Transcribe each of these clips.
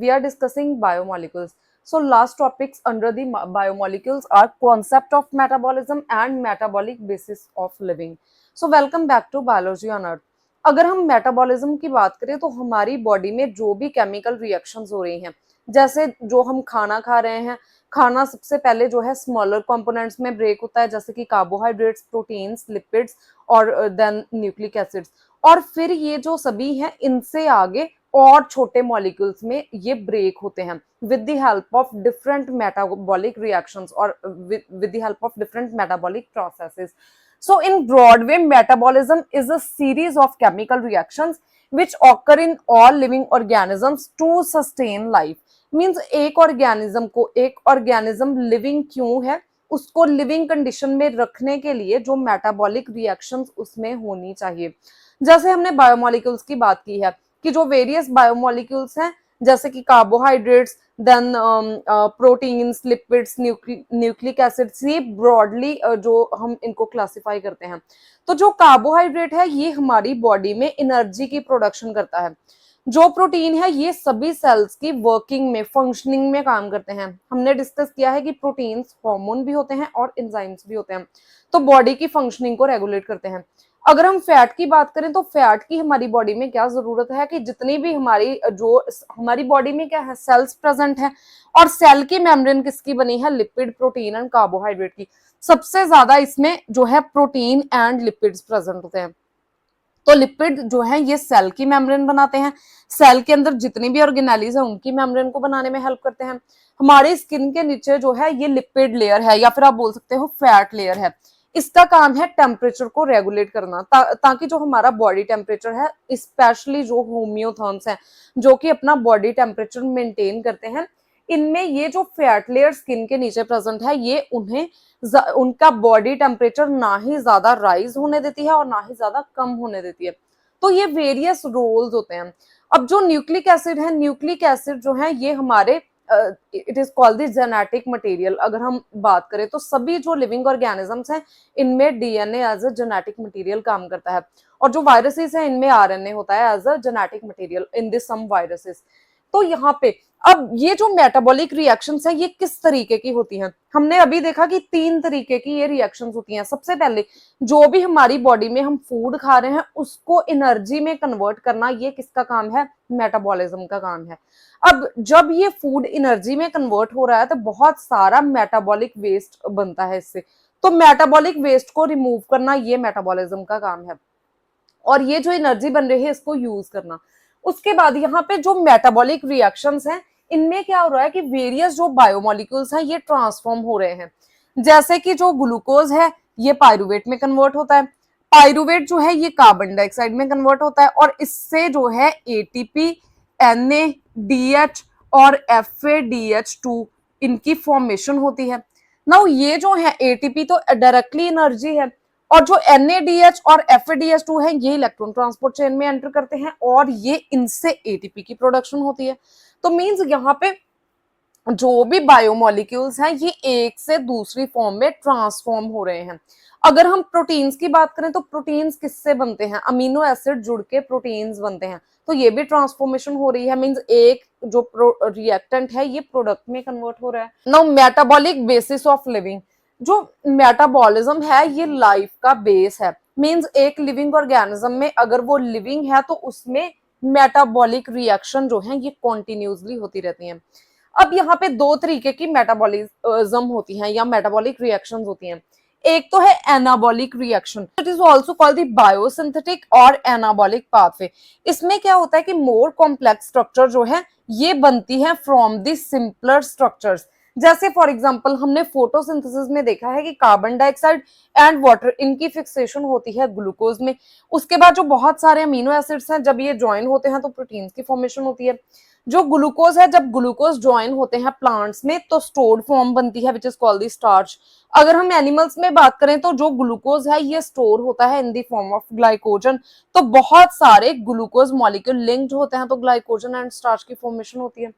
we are discussing biomolecules. So last topics under the biomolecules are concept of metabolism and metabolic basis of living. So welcome back to Biology on Earth. अगर हम metabolism की बात करें तो हमारी body में जो भी केमिकल रिएक्शंस हो रही हैं, जैसे जो हम खाना खा रहे हैं, खाना सबसे पहले जो है स्मॉलर कंपोनेंट्स में ब्रेक होता है, जैसे कि कार्बोहाइड्रेट्स, प्रोटीन्स, लिपिड्स और देन न्यूक्लिक एसिड्स, और फिर ये जो सभी हैं इनसे आगे और छोटे मॉलिक्यूल्स में ये ब्रेक होते हैं with the help of different metabolic reactions or with the help of different metabolic processes. So in broad way, metabolism is a series of chemical reactions which occur in all living organisms to sustain life. Means एक organism को एक organism living क्यों है, उसको living condition में रखने के लिए जो मेटाबॉलिक रिएक्शंस उसमें होनी चाहिए. जैसे हमने बायोमोलिक्यूल्स की बात की है कि जो वेरियस बायोमोलिक्यूल्स हैं, जैसे कि carbohydrates, then proteins, lipids, nucleic acids, ये ब्रॉडली जो हम इनको क्लासिफाई करते हैं. तो जो कार्बोहाइड्रेट है ये हमारी बॉडी में एनर्जी की प्रोडक्शन करता है. जो प्रोटीन है ये सभी सेल्स की वर्किंग में, फंक्शनिंग में काम करते हैं. हमने डिस्कस किया है कि प्रोटीन्स हार्मोन भी होते हैं और एंजाइम्स भी होते हैं, तो बॉडी की फंक्शनिंग को रेगुलेट करते हैं. अगर हम फैट की बात करें तो फैट की हमारी बॉडी में क्या जरूरत है कि जितनी भी हमारी बॉडी में क्या है, सेल्स प्रेजेंट है, और सेल की मेम्ब्रेन किसकी बनी है, लिपिड, प्रोटीन एंड कार्बोहाइड्रेट की. सबसे ज्यादा इसमें जो है प्रोटीन एंड लिपिड्स प्रेजेंट होते हैं. तो लिपिड जो है ये सेल की मेम्ब्रेन बनाते हैं, सेल के अंदर जितनी भी ऑर्गेनेलीज है उनकी मेम्ब्रेन को बनाने में हेल्प करते हैं. हमारी स्किन के नीचे जो है ये लिपिड लेयर है, या फिर आप बोल सकते हो फैट लेयर है. इसका काम है टेम्परेचर को रेगुलेट करना, ताकि जो हमारा बॉडी टेम्परेचर है, स्पेशली जो होम्योथर्म्स हैं जो कि अपना बॉडी टेम्परेचर मेंटेन करते हैं, इनमें ये जो फैट लेयर स्किन के नीचे प्रेजेंट है ये उन्हें उनका बॉडी टेम्परेचर ना ही ज्यादा राइज होने देती है और ना ही ज्यादा कम होने देती है. तो ये वेरियस रोल्स होते हैं. अब जो न्यूक्लिक एसिड है, न्यूक्लिक एसिड जो है ये हमारे it is called the genetic material. अगर हम बात करें तो सभी जो लिविंग ऑर्गेनिजम्स हैं इनमें DNA as a genetic material काम करता है, और जो वायरसेस हैं इनमें आरएनए होता है as a genetic material in this some viruses. तो यहाँ पे अब ये जो मेटाबॉलिक रिएक्शंस हैं ये किस तरीके की होती हैं, हमने अभी देखा कि 3 तरीके की ये रिएक्शंस होती हैं. सबसे पहले जो भी हमारी बॉडी में हम फूड खा रहे हैं उसको एनर्जी में कन्वर्ट करना, ये किसका काम है, मेटाबॉलिज्म का काम है. अब जब ये फूड एनर्जी में कन्वर्ट हो रहा है तो बहुत सारा मेटाबॉलिक वेस्ट बनता है इससे. तो मेटाबॉलिक वेस्ट को रिमूव करना ये मेटाबॉलिज्म का काम है, और ये जो एनर्जी बन रही है इसको यूज करना. उसके बाद यहाँ पे जो मेटाबॉलिक रिएक्शंस हैं इनमें क्या हो रहा है कि वेरियस जो बायोमोलिक्यूल्स हैं ये ट्रांसफॉर्म हो रहे हैं. जैसे कि जो ग्लूकोज है ये पायरुवेट में कन्वर्ट होता है, पायरुवेट जो है ये कार्बन डाइऑक्साइड में कन्वर्ट होता है, और इससे जो है एटीपी, NADH और FADH2 इनकी फॉर्मेशन होती है. नाउ ये जो है एटीपी तो डायरेक्टली एनर्जी है, और जो NADH और FADH2 है ये इलेक्ट्रॉन ट्रांसपोर्ट चेन में एंटर करते हैं और ये इनसे एटीपी की प्रोडक्शन होती है. तो मींस यहाँ पे जो भी बायोमोलिक्यूल्स हैं ये एक से दूसरी फॉर्म में ट्रांसफॉर्म हो रहे हैं. अगर हम प्रोटीन्स की बात करें तो प्रोटीन्स किससे बनते हैं, अमीनो एसिड जुड़ के प्रोटीन्स बनते हैं, तो ये भी ट्रांसफॉर्मेशन हो रही है. मींस एक जो रिएक्टेंट है ये प्रोडक्ट में कन्वर्ट हो रहा है. Now metabolic basis of living, जो मेटाबॉलिज्म है ये लाइफ का बेस है. मींस एक लिविंग ऑर्गेनिज्म में अगर वो लिविंग है तो उसमें मेटाबॉलिक रिएक्शन जो है ये कॉन्टिन्यूसली होती रहती हैं. अब यहाँ पे 2 तरीके की मेटाबॉलिज्म होती हैं या मेटाबॉलिक रिएक्शंस होती हैं. एक तो है anabolic reaction, it is also called the biosynthetic और एनाबॉलिक पाथवे. इसमें क्या होता है कि मोर कॉम्प्लेक्स स्ट्रक्चर जो है ये बनती है फ्रॉम द सिंपलर स्ट्रक्चर्स. जैसे फॉर एग्जांपल हमने फोटोसिंथेसिस में देखा है कि कार्बन डाइऑक्साइड एंड वाटर इनकी फिक्सेशन होती है ग्लूकोज में. उसके बाद जो बहुत सारे अमीनो एसिड्स हैं जब ये ज्वाइन होते हैं तो प्रोटीन्स की फॉर्मेशन होती है. जो ग्लूकोज है, जब ग्लूकोज ज्वाइन होते हैं प्लांट्स में तो स्टोर्ड फॉर्म बनती है which is called the starch. अगर हम एनिमल्स में बात करें तो जो ग्लूकोज है ये स्टोर होता है in the form of glycogen. तो बहुत सारे ग्लूकोज मॉलिक्यूल लिंक्ड होते हैं तो ग्लाइकोजन एंड स्टार्च की फॉर्मेशन होती है.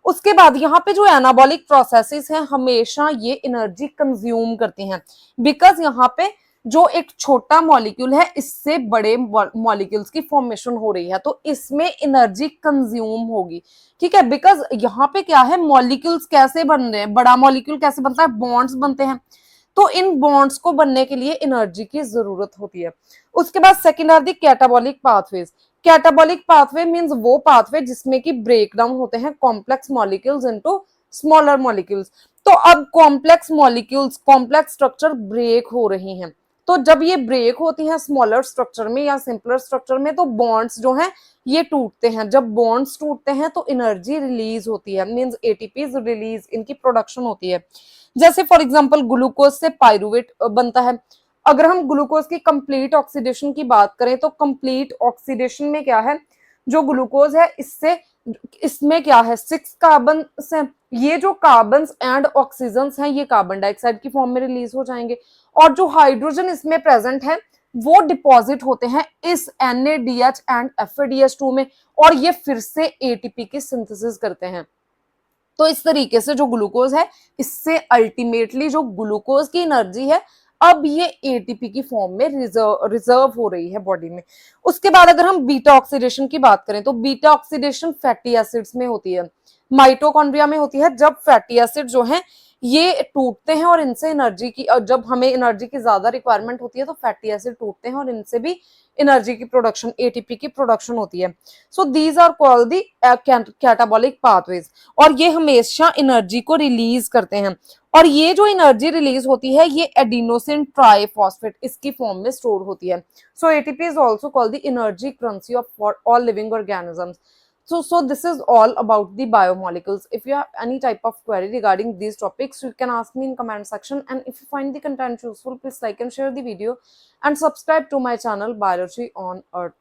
उसके बाद यहाँ पे जो एनाबॉलिक प्रोसेसेस हैं हमेशा ये एनर्जी कंज्यूम करती हैं, बिकॉज यहाँ पे जो एक छोटा मॉलिक्यूल है इससे बड़े मॉलिक्यूल्स की फॉर्मेशन हो रही है, तो इसमें एनर्जी कंज्यूम होगी, ठीक है। बिकॉज यहाँ पे क्या है, मॉलिक्यूल्स कैसे बन रहे हैं, बड़ा मॉलिक्यूल कैसे बनता है, बॉन्ड्स बनते हैं, तो इन बॉन्ड्स को बनने के लिए एनर्जी की जरूरत होती है। उसके बाद second are the catabolic pathways. Catabolic pathway means वो पाथवे जिसमें कि ब्रेक डाउन होते हैं complex molecules into smaller molecules. तो अब complex molecules, complex structure break हो रही हैं, तो जब ये ब्रेक होती हैं स्मॉलर स्ट्रक्चर में या सिंपलर स्ट्रक्चर में, तो बॉन्ड्स जो हैं ये टूटते हैं। जब बॉन्ड्स टूटते हैं तो एनर्जी रिलीज होती है, मींस एटीपीज रिलीज, इनकी प्रोडक्शन होती है। जैसे फॉर एग्जांपल ग्लूकोज से पायरुवेट बनता है। अगर हम ग्लूकोज की कंप्लीट ऑक्सीडेशन की बात करें तो कंप्लीट ऑक्सीडेशन में क्या है, जो ग्लूकोज है इससे, इसमें क्या है, 6 कार्बन है। ये जो कार्बन एंड ऑक्सीजन हैं ये कार्बन डाइऑक्साइड की फॉर्म में रिलीज हो जाएंगे, और जो हाइड्रोजन इसमें प्रेजेंट है वो डिपॉजिट होते हैं इस NADH एंड FADH2 में, और ये फिर से ATP की सिंथेसिस करते हैं। तो इस तरीके से जो ग्लूकोज है, इससे अल्टीमेटली जो ग्लूकोज की एनर्जी है अब ये एटीपी की फॉर्म में रिजर्व हो रही है बॉडी में। उसके बाद अगर हम बीटा ऑक्सीडेशन की बात करें तो बीटा ऑक्सीडेशन फैटी एसिड्स में होती है, माइटोकॉन्ड्रिया में होती है। जब फैटी एसिड जो है ये टूटते हैं और इनसे एनर्जी की, जब हमें एनर्जी की ज्यादा रिक्वायरमेंट होती है तो फैटी एसिड टूटते हैं और इनसे भी एनर्जी की प्रोडक्शन, एटीपी की प्रोडक्शन होती है। So these are called the catabolic pathways, और ये हमेशा एनर्जी को रिलीज करते हैं। और ये जो एनर्जी रिलीज होती है ये एडिनोसिन ट्राइफॉस्फेट इसकी फॉर्म में स्टोर होती है। So ATP is also called the energy currency of all living organisms. So this is all about the biomolecules. If you have any type of query regarding these topics, you can ask me in comment section. And if you find the content useful, please like and share the video and subscribe to my channel Biology on Earth.